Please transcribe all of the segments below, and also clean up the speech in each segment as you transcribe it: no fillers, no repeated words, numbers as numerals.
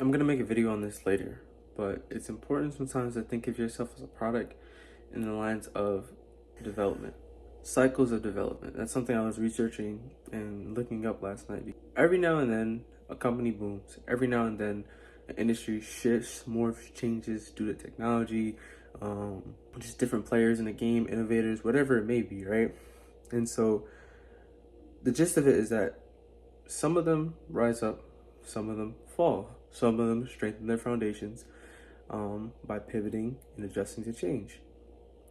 I'm gonna make a video on this later, but it's important sometimes to think of yourself as a product in the lines of development, cycles of development. That's something I was researching and looking up last night. Every now and then, a company booms. Every now and then, an industry shifts, morphs, changes due to technology, just different players in the game, innovators, whatever it may be, right? And so, the gist of it is that some of them rise up, some of them fall, some of them strengthen their foundations by pivoting and adjusting to change.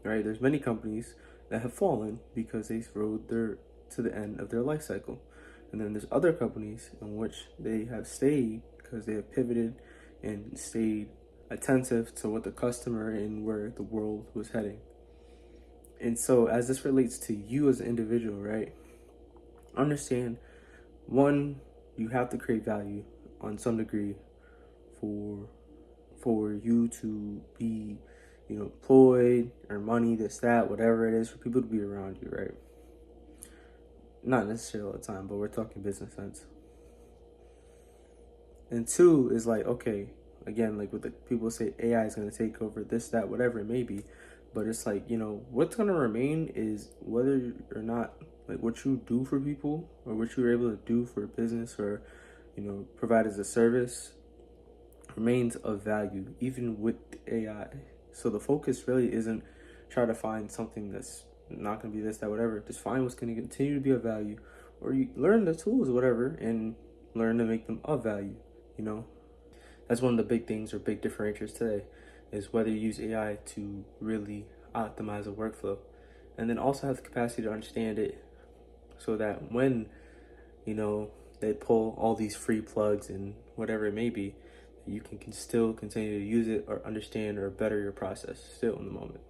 Right? There's many companies that have fallen because they rode their to the end of their life cycle, and then there's other companies in which they have stayed because they have pivoted and stayed attentive to what the customer and where the world was heading. And so, as this relates to you as an individual, right? Understand one, you have to create value on some degree for you to be, employed, earn money, this, that, whatever it is, for people to be around you, right? Not necessarily all the time, but we're talking business sense. And two is like, okay, again, like with the people say AI is gonna take over this, that, whatever it may be, but it's like, what's gonna remain is whether or not like what you do for people or what you're able to do for a business or, provide as a service remains of value even with AI. So the focus really isn't try to find something that's not going to be this, that, whatever. Just find what's going to continue to be of value, or you learn the tools, whatever, and learn to make them of value. You know, that's one of the big things or big differentiators today is whether you use AI to really optimize a workflow, and then also have the capacity to understand it, so that when you know they pull all these free plugs and whatever it may be, you can still continue to use it or understand or better your process still in the moment.